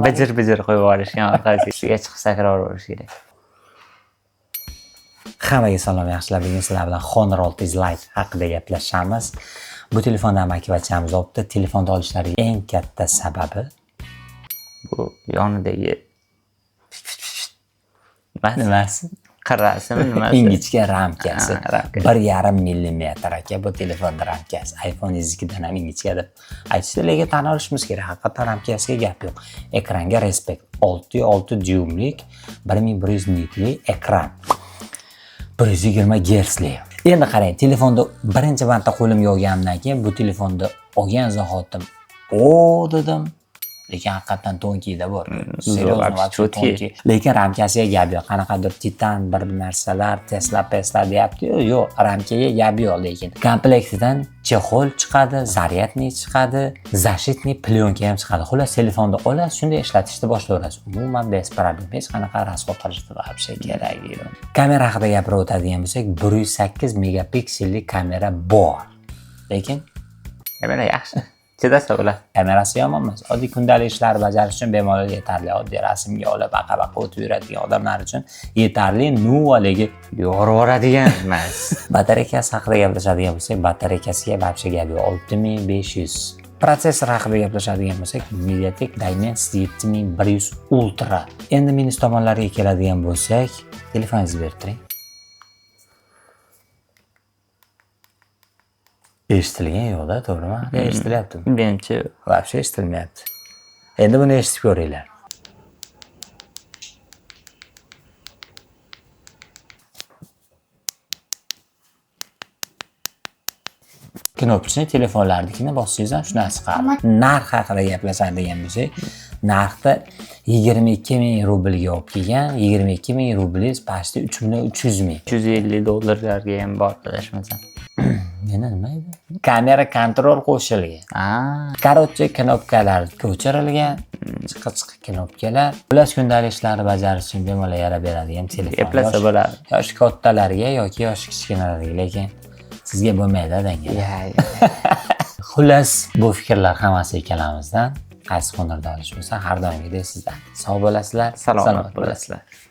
Bijir qo'yib yuborishgan orqasiga ustiga chiqib sakrayverish kerak. Hammaga salom, yaxshilar. Bugun sizlar bilan Honor 600 Lite haqida gaplashamiz. Bu telefonni amakivachchamiz olibdi. Telefonni olishlariga eng katta sababi Bu yonidagi nimasi? qarasimi nimasi? Ingichka ramkasi. ramka. 1,5 mm aka bu telefon ramkasi. iPhone 2dan ham ingichka deb aytishdi, lekin tan olishimiz kerak. Haqiqatan ramkasiga gap yo'q. Ekranga respekt. 6.6 dyumlik 1100 nitli ekran. 120 Hzli. Endi qarang, telefonda birinchi marta qo'limga olganimdan keyin bu telefonni olgan zahotim dedim. Lekin haqiqatan to'nkida bor. Seriyozno lekin ramkasiga gap yo'q. Qanaqadir titan bir narsalar, Tesla deyapti. Yo'q, ramkaga gap yo'q, lekin komplektidan chexol chiqadi, zaryadnik chiqadi, zashitniy plyonka ham chiqadi. Xullas, telefonni olasiz, shunday ishlatishni boshlayverasiz. Umuman bez problem, hech qanaqa rasxod qilishni вообще keragi yo'q. Kamera haqida gapirib o'tadigan bo'lsak, 108 megapikselli kamera bor. Lekin Kamera yaxshi. Chidasa bo'ladi. Kamerasi yomon emas. Oddiy kundalik ishlar bajarish uchun bemalol yetarli. Oddiy rasmga olib baqa o'tib yuradigan odamlar uchun yetarli, haligi Yorib yuboradigan emas. batareykasi haqida gaplashadigan bo'lsak, batareykasiga вообще gap yo'q. 6500. Protsessor haqida gaplashadigan bo'lsak, MediaTek Dimensity 7100 Ultra. Endi minus tomonlariga keladigan bo'lsak, telefoningizni berib turing. Eshitilgan yo'qda, to'g'rimi? Eshitilyaptimi? Menimcha Вообще eshitilmayapti. Endi buni eshitib ko'ringlar. Knopchani telefonlarnikini bossangiz ham shunasi chiqadi. Narx haqida gaplashadigan bo'lsak, narxda 22 ming rublga olib kelgan, 22 ming rublingiz pasti 3,3 ming. $150 ham bor, adashmasam. Yana nima edi? Kamera kontrol qo'shilgan. Короче, knopkalar ko'chirilgan, chiqi knopkalar. Xullas, kundalik ishlarni bajarish uchun bemalol yarab beradigan telefon. Eplasa bo'ladi. Yosh kattalarga yoki yosh kichkinalarga, lekin sizga bo'lmaydi dangal. Xullas, bu fikrlar hammasi ikkalamizdan. Qaysi honorda olish bo'lsa, har doimgidek sizdan. Sog' bo'lasizlar, Salomat bo'lasizlar.